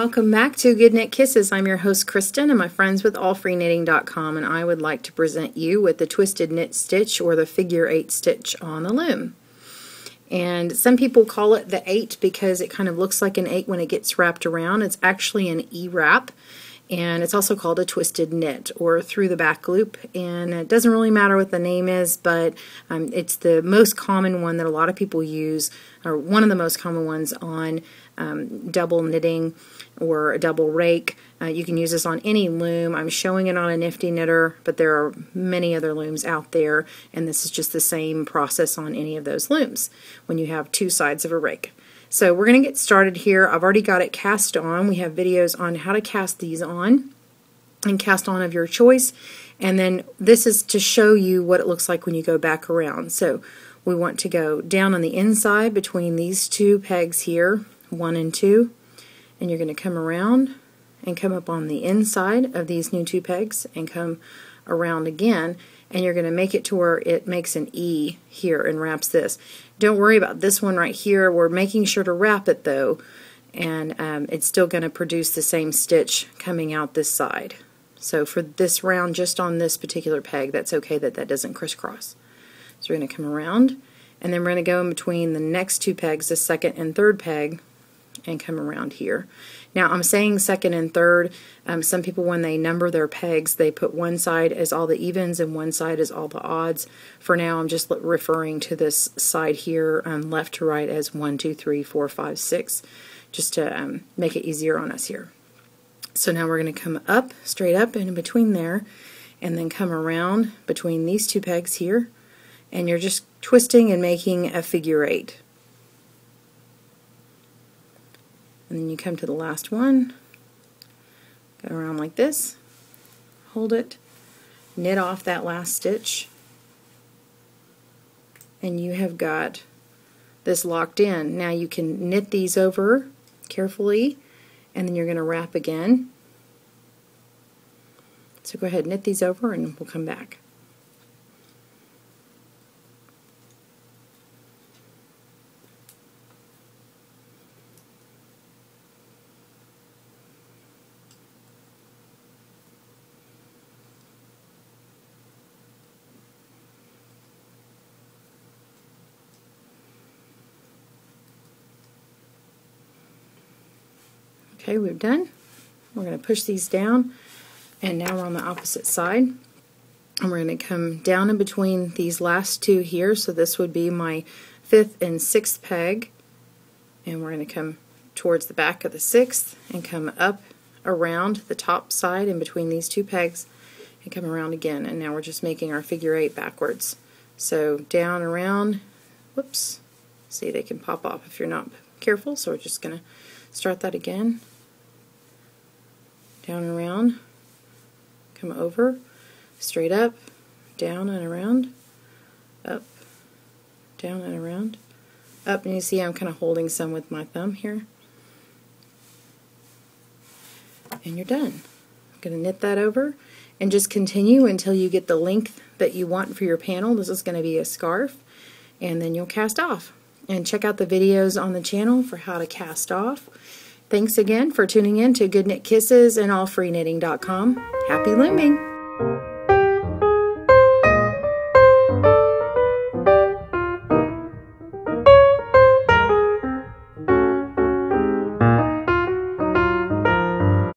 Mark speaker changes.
Speaker 1: welcome back to Good Knit Kisses. I'm your host Kristen and my friends with allfreeknitting.com, and I would like to present you with the twisted knit stitch or the figure 8 stitch on the loom. And some people call it the 8 because it kind of looks like an 8 when it gets wrapped around. It's actually an ewrap, and it's also called a twisted knit or through the back loop, and it doesn't really matter what the name is, but it's the most common one that a lot of people use, or one of the most common ones on double knitting or a double rake. You can use this on any loom. I'm showing it on a Nifty Knitter, but there are many other looms out there, and this is just the same process on any of those looms when you have two sides of a rake. So we're going to get started here. I've already got it cast on. We have videos on how to cast these on and cast on of your choice, and then this is to show you what it looks like when you go back around. So we want to go down on the inside between these two pegs here, 1 and 2, and you're going to come around and come up on the inside of these new 2 pegs and come around again, and you're going to make it to where it makes an E here and wraps this. Don't worry about this one right here. We're making sure to wrap it though, and it's still going to produce the same stitch coming out this side. So for this round, just on this particular peg, that's okay that that doesn't crisscross. So we're going to come around, and then we're going to go in between the next 2 pegs, the second and third peg, and come around here. Now I'm saying second and third. Some people, when they number their pegs, they put one side as all the evens and one side as all the odds. For now I'm just referring to this side here, left to right, as 1, 2, 3, 4, 5, 6, just to make it easier on us here. So now we're going to come up, straight up and in between there, and then come around between these 2 pegs here, and you're just twisting and making a figure 8. And then you come to the last one, go around like this, hold it, knit off that last stitch, and you have got this locked in. Now you can knit these over carefully, and then you're going to wrap again. So go ahead, knit these over, and we'll come back. Okay, we're done. We're going to push these down, and now we're on the opposite side. And we're going to come down in between these last 2 here, so this would be my 5th and 6th peg, and we're going to come towards the back of the 6th and come up around the top side in between these 2 pegs and come around again, and now we're just making our figure 8 backwards. So down, around, whoops, see, they can pop off if you're not careful, so we're just going to start that again. Down and around, come over, straight up, down and around, up, down and around, up, and you see I'm kind of holding some with my thumb here. And you're done. I'm going to knit that over and just continue until you get the length that you want for your panel. This is going to be a scarf, and then you'll cast off. And check out the videos on the channel for how to cast off. Thanks again for tuning in to Good Knit Kisses and allfreeknitting.com. Happy looming!